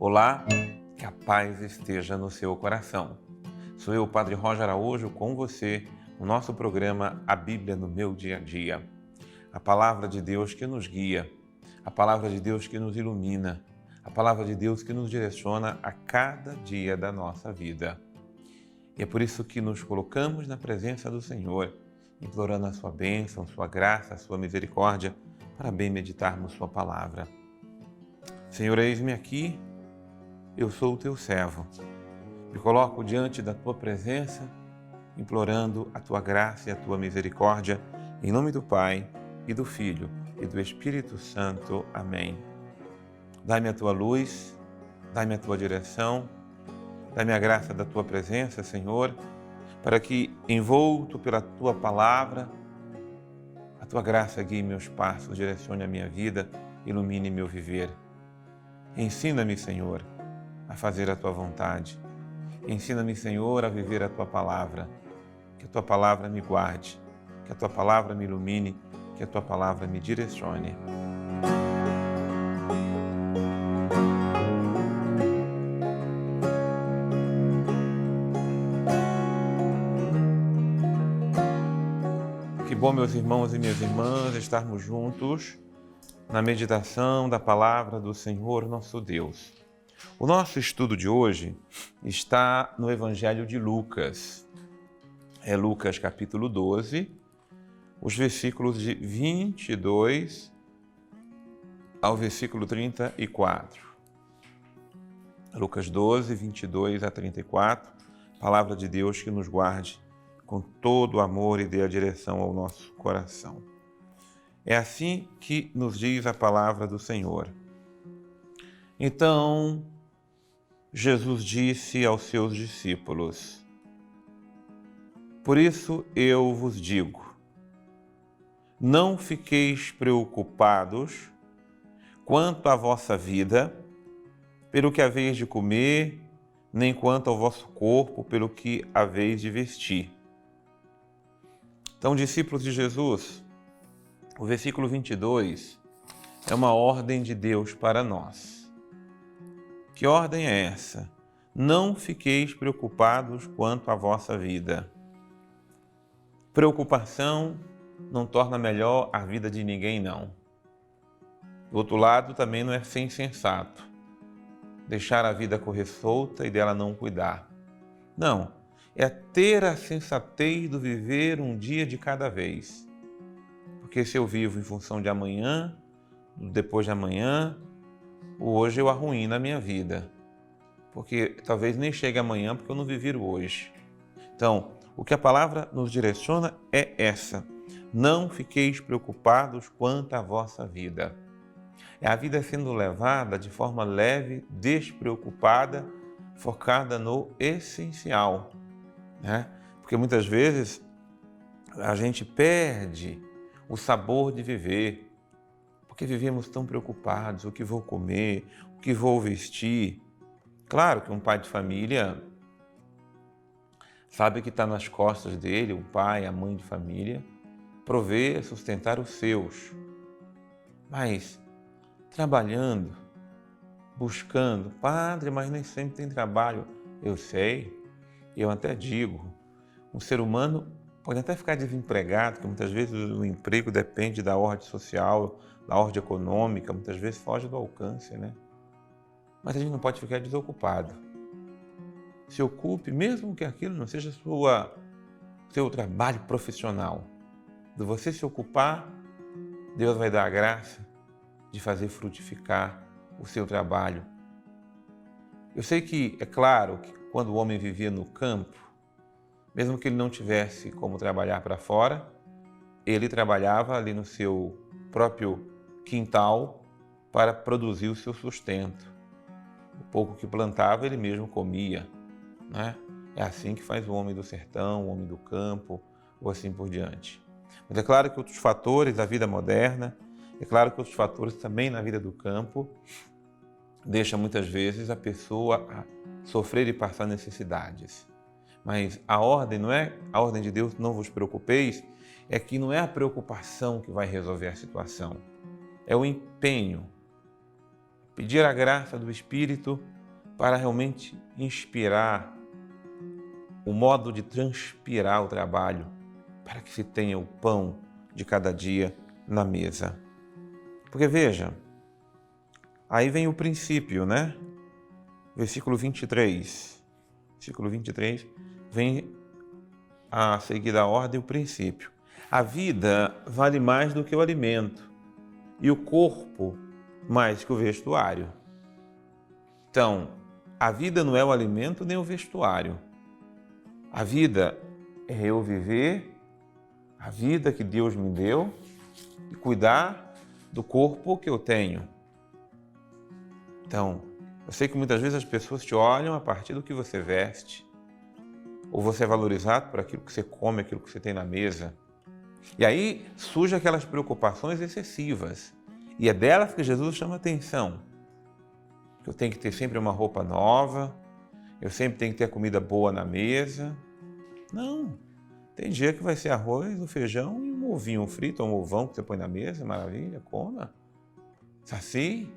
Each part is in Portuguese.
Olá, que a paz esteja no seu coração. Sou eu, Padre Roger Araújo, com você, no nosso programa A Bíblia no Meu Dia a Dia. A palavra de Deus que nos guia, a palavra de Deus que nos ilumina, a palavra de Deus que nos direciona a cada dia da nossa vida. E é por isso que nos colocamos na presença do Senhor, implorando a sua bênção, sua graça, a sua misericórdia, para bem meditarmos sua palavra. Senhor, eis-me aqui. Eu sou o teu servo. Me coloco diante da tua presença, implorando a tua graça e a tua misericórdia, em nome do Pai, e do Filho, e do Espírito Santo. Amém. Dai-me a tua luz, dai-me a tua direção, dai-me a graça da tua presença, Senhor, para que, envolto pela tua palavra, a tua graça guie meus passos, direcione a minha vida, ilumine meu viver. Ensina-me, Senhor, a fazer a tua vontade. Ensina-me, Senhor, a viver a tua palavra. Que a tua palavra me guarde, que a tua palavra me ilumine, que a tua palavra me direcione. Que bom, meus irmãos e minhas irmãs, estarmos juntos na meditação da palavra do Senhor nosso Deus. O nosso estudo de hoje está no Evangelho de Lucas. É Lucas capítulo 12, os versículos de 22 ao versículo 34. Lucas 12, 22 a 34, palavra de Deus que nos guarde com todo o amor e dê a direção ao nosso coração. É assim que nos diz a palavra do Senhor. Então, Jesus disse aos seus discípulos: Por isso eu vos digo, não fiqueis preocupados quanto à vossa vida, pelo que haveis de comer, nem quanto ao vosso corpo, pelo que haveis de vestir. Então, discípulos de Jesus, o versículo 22 é uma ordem de Deus para nós. Que ordem é essa? Não fiqueis preocupados quanto à vossa vida. Preocupação não torna melhor a vida de ninguém, não. Do outro lado, também não é ser insensato. Deixar a vida correr solta e dela não cuidar. Não, é ter a sensatez do viver um dia de cada vez. Porque se eu vivo em função de amanhã, depois de amanhã, hoje eu arruíno a minha vida. Porque talvez nem chegue amanhã porque eu não vivi o hoje. Então, o que a palavra nos direciona é essa. Não fiqueis preocupados quanto à vossa vida. É a vida sendo levada de forma leve, despreocupada, focada no essencial, né? Porque muitas vezes a gente perde o sabor de viver, porque vivemos tão preocupados, o que vou comer, o que vou vestir. Claro que um pai de família sabe que está nas costas dele, o pai, a mãe de família, prover, sustentar os seus. Mas trabalhando, buscando, padre, mas nem sempre tem trabalho. Eu sei, eu até digo, um ser humano pode até ficar desempregado, porque muitas vezes o emprego depende da ordem social, da ordem econômica, muitas vezes foge do alcance, né? Mas a gente não pode ficar desocupado. Se ocupe, mesmo que aquilo não seja seu trabalho profissional. De você se ocupar, Deus vai dar a graça de fazer frutificar o seu trabalho. Eu sei que, é claro, que quando o homem vivia no campo, mesmo que ele não tivesse como trabalhar para fora, ele trabalhava ali no seu próprio quintal para produzir o seu sustento. O pouco que plantava, ele mesmo comia, né? É assim que faz o homem do sertão, o homem do campo, ou assim por diante. Mas é claro que outros fatores da vida moderna, é claro que outros fatores também na vida do campo, deixam muitas vezes a pessoa a sofrer e passar necessidades. Mas a ordem não é a ordem de Deus, não vos preocupeis, é que não é a preocupação que vai resolver a situação, é o empenho pedir a graça do Espírito para realmente inspirar o modo de transpirar o trabalho, para que se tenha o pão de cada dia na mesa. Porque veja, aí vem o princípio, né? Versículo 23. Versículo 23 vem a seguir da ordem o princípio. A vida vale mais do que o alimento e o corpo mais que o vestuário. Então, a vida não é o alimento nem o vestuário. A vida é eu viver a vida que Deus me deu e cuidar do corpo que eu tenho. Então, eu sei que muitas vezes as pessoas te olham a partir do que você veste, ou você é valorizado por aquilo que você come, aquilo que você tem na mesa. E aí surgem aquelas preocupações excessivas. E é delas que Jesus chama atenção. Eu tenho que ter sempre uma roupa nova, eu sempre tenho que ter comida boa na mesa. Não. Tem dia que vai ser arroz, o feijão e um ovinho frito, ou um ovão que você põe na mesa, maravilha, coma. Saci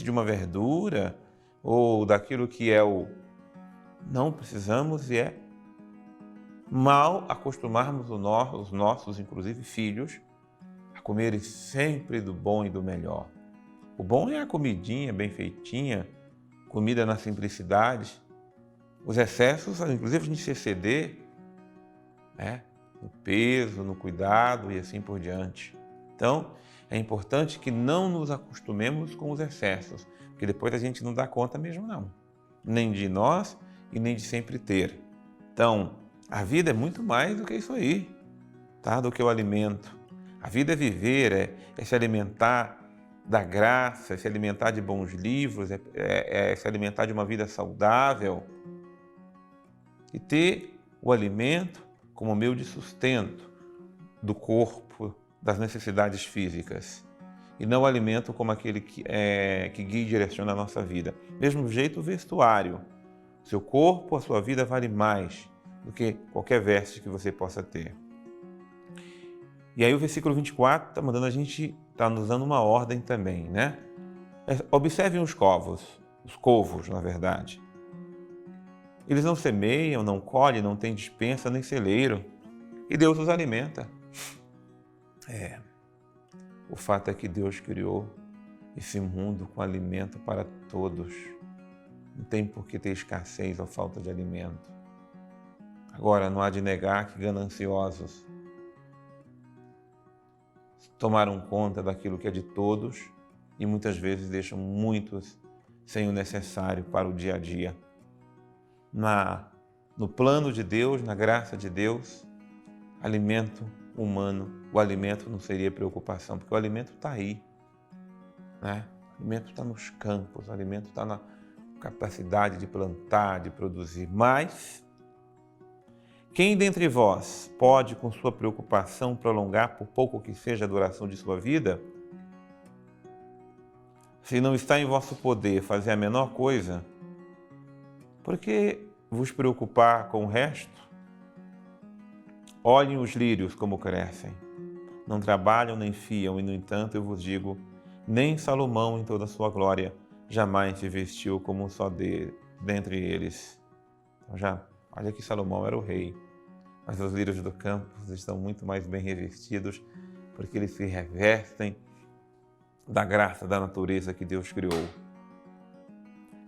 de uma verdura, ou daquilo que é o... Não precisamos e é mal acostumarmos os nossos, inclusive filhos, a comerem sempre do bom e do melhor. O bom é a comidinha bem feitinha, comida na simplicidade. Os excessos, inclusive a gente se exceder, no peso, no cuidado e assim por diante. Então, é importante que não nos acostumemos com os excessos, porque depois a gente não dá conta mesmo não, nem de nós e nem de sempre ter. Então, a vida é muito mais do que isso aí, tá? Do que o alimento. A vida é viver, é se alimentar da graça, é se alimentar de bons livros, é se alimentar de uma vida saudável e ter o alimento como meio de sustento do corpo, das necessidades físicas, e não o alimento como aquele que guia e direciona a nossa vida. Mesmo jeito, o vestuário. Seu corpo, a sua vida vale mais do que qualquer veste que você possa ter. E aí o versículo 24 está mandando a gente, está nos dando uma ordem também, né? Observem os covos, na verdade. Eles não semeiam, não colhem, não têm despensa nem celeiro, e Deus os alimenta. O fato é que Deus criou esse mundo com alimento para todos. Não tem por que ter escassez ou falta de alimento. Agora, não há de negar que gananciosos tomaram conta daquilo que é de todos e muitas vezes deixam muitos sem o necessário para o dia a dia. No plano de Deus, na graça de Deus, alimento humano, o alimento não seria preocupação, porque o alimento está aí, né? O alimento está nos campos, o alimento está na capacidade de plantar, de produzir. Mas quem dentre vós pode, com sua preocupação, prolongar, por pouco que seja a duração de sua vida? Se não está em vosso poder fazer a menor coisa, por que vos preocupar com o resto? Olhem os lírios como crescem. Não trabalham nem fiam, e no entanto eu vos digo, nem Salomão em toda a sua glória jamais se vestiu como um só dentre eles. Então olha que Salomão era o rei, mas os lírios do campo estão muito mais bem revestidos, porque eles se revestem da graça da natureza que Deus criou.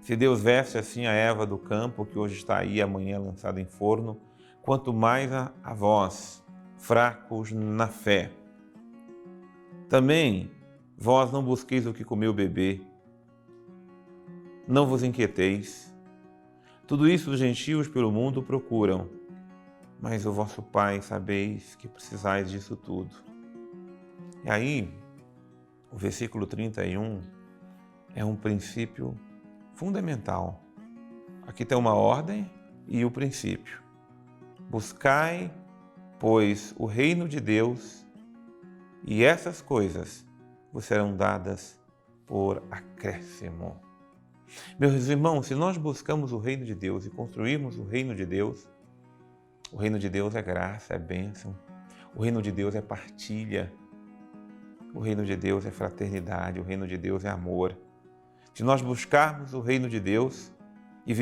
Se Deus veste assim a erva do campo, que hoje está aí, amanhã lançada em forno, quanto mais a vós, fracos na fé. Também vós não busqueis o que comer ou beber, não vos inquieteis. Tudo isso os gentios pelo mundo procuram, mas o vosso Pai sabeis que precisais disso tudo. E aí, o versículo 31 é um princípio fundamental. Aqui tem uma ordem e o princípio. Buscai, pois, o reino de Deus, e essas coisas vos serão dadas por acréscimo. Meus irmãos, se nós buscamos o reino de Deus e construirmos o reino de Deus é graça, é bênção. O reino de Deus é partilha. O reino de Deus é fraternidade. O reino de Deus é amor. Se nós buscarmos o reino de Deus e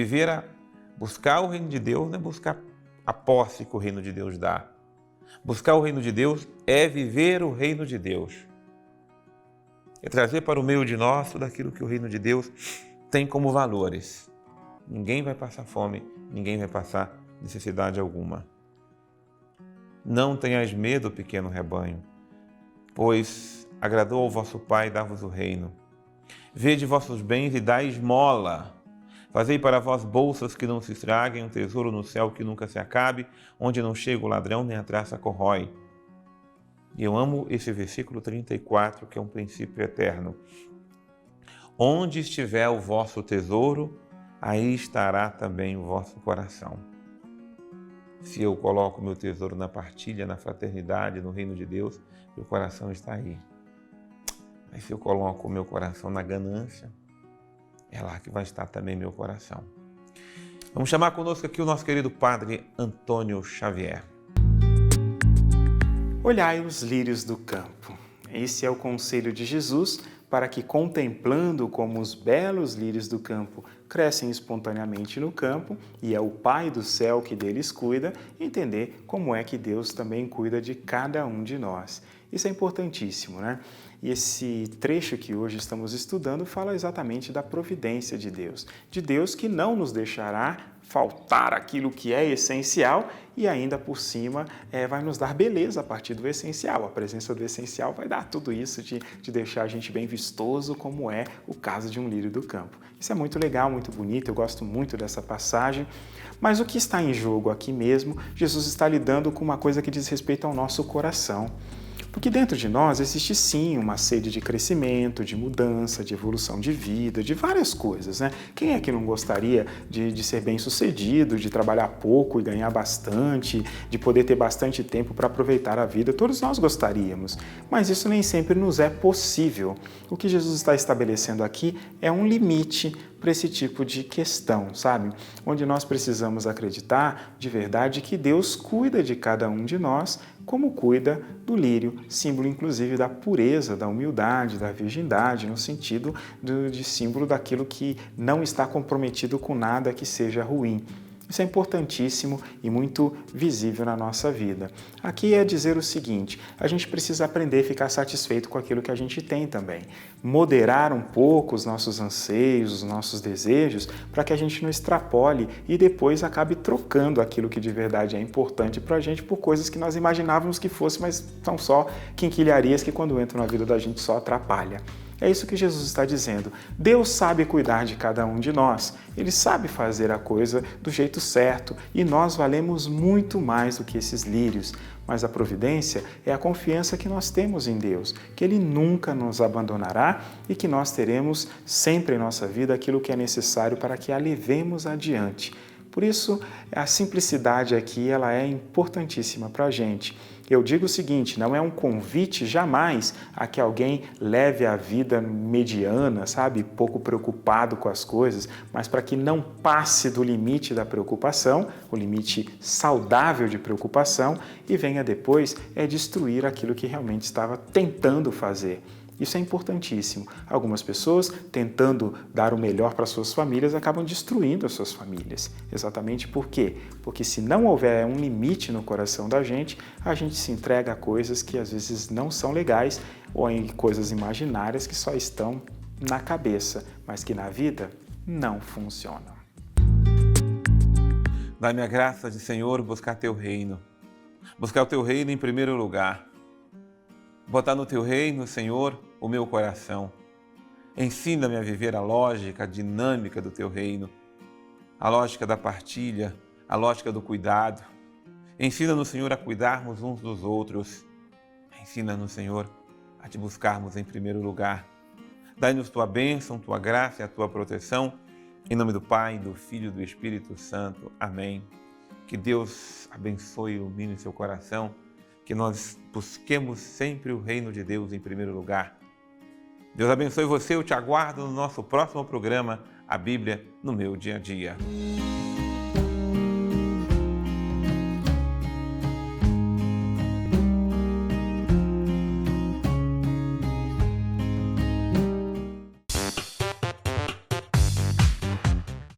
buscar o reino de Deus não é buscar a posse que o reino de Deus dá. Buscar o reino de Deus é viver o reino de Deus. É trazer para o meio de nós tudo aquilo que o reino de Deus tem como valores. Ninguém vai passar fome, ninguém vai passar necessidade alguma. Não tenhais medo, pequeno rebanho, pois agradou ao vosso Pai dar-vos o reino. Vede vossos bens e dai esmola. Fazei para vós bolsas que não se estraguem, um tesouro no céu que nunca se acabe, onde não chega o ladrão nem a traça corrói. E eu amo esse versículo 34, que é um princípio eterno. Onde estiver o vosso tesouro, aí estará também o vosso coração. Se eu coloco meu tesouro na partilha, na fraternidade, no reino de Deus, meu coração está aí. Mas se eu coloco o meu coração na ganância, é lá que vai estar também meu coração. Vamos chamar conosco aqui o nosso querido Padre Antônio Xavier. Olhai os lírios do campo. Esse é o conselho de Jesus para que, contemplando como os belos lírios do campo crescem espontaneamente no campo, e é o Pai do céu que deles cuida, entender como é que Deus também cuida de cada um de nós. Isso é importantíssimo, né? E esse trecho que hoje estamos estudando fala exatamente da providência de Deus que não nos deixará faltar aquilo que é essencial e ainda por cima vai nos dar beleza a partir do essencial. A presença do essencial vai dar tudo isso de deixar a gente bem vistoso, como é o caso de um lírio do campo. Isso é muito legal, muito bonito, eu gosto muito dessa passagem. Mas o que está em jogo aqui mesmo, Jesus está lidando com uma coisa que diz respeito ao nosso coração. Porque dentro de nós existe sim uma sede de crescimento, de mudança, de evolução de vida, de várias coisas, né? Quem é que não gostaria de ser bem-sucedido, de trabalhar pouco e ganhar bastante, de poder ter bastante tempo para aproveitar a vida? Todos nós gostaríamos, mas isso nem sempre nos é possível. O que Jesus está estabelecendo aqui é um limite para esse tipo de questão, sabe? Onde nós precisamos acreditar de verdade que Deus cuida de cada um de nós, como cuida do lírio, símbolo inclusive da pureza, da humildade, da virgindade, no sentido de símbolo daquilo que não está comprometido com nada que seja ruim. Isso é importantíssimo e muito visível na nossa vida. Aqui é dizer o seguinte, a gente precisa aprender a ficar satisfeito com aquilo que a gente tem também. Moderar um pouco os nossos anseios, os nossos desejos, para que a gente não extrapole e depois acabe trocando aquilo que de verdade é importante para a gente por coisas que nós imaginávamos que fosse, mas são só quinquilharias que quando entram na vida da gente só atrapalha. É isso que Jesus está dizendo. Deus sabe cuidar de cada um de nós. Ele sabe fazer a coisa do jeito certo e nós valemos muito mais do que esses lírios. Mas a providência é a confiança que nós temos em Deus, que Ele nunca nos abandonará e que nós teremos sempre em nossa vida aquilo que é necessário para que a levemos adiante. Por isso, a simplicidade aqui ela é importantíssima para a gente. Eu digo o seguinte, não é um convite jamais a que alguém leve a vida mediana, sabe, pouco preocupado com as coisas, mas para que não passe do limite da preocupação, o limite saudável de preocupação, e venha depois destruir aquilo que realmente estava tentando fazer. Isso é importantíssimo. Algumas pessoas, tentando dar o melhor para suas famílias, acabam destruindo as suas famílias. Exatamente por quê? Porque se não houver um limite no coração da gente, a gente se entrega a coisas que às vezes não são legais ou em coisas imaginárias que só estão na cabeça, mas que na vida não funcionam. Dá-me a graça de, Senhor, buscar Teu reino. Buscar o Teu reino em primeiro lugar. Botar no Teu reino, Senhor, o meu coração. Ensina-me a viver a lógica, a dinâmica do Teu reino, a lógica da partilha, a lógica do cuidado. Ensina-nos, Senhor, a cuidarmos uns dos outros. Ensina-nos, Senhor, a Te buscarmos em primeiro lugar. Dai-nos Tua bênção, Tua graça e a Tua proteção. Em nome do Pai, do Filho e do Espírito Santo. Amém. Que Deus abençoe e ilumine seu coração. Que nós busquemos sempre o reino de Deus em primeiro lugar. Deus abençoe você, eu te aguardo no nosso próximo programa, a Bíblia no meu dia a dia.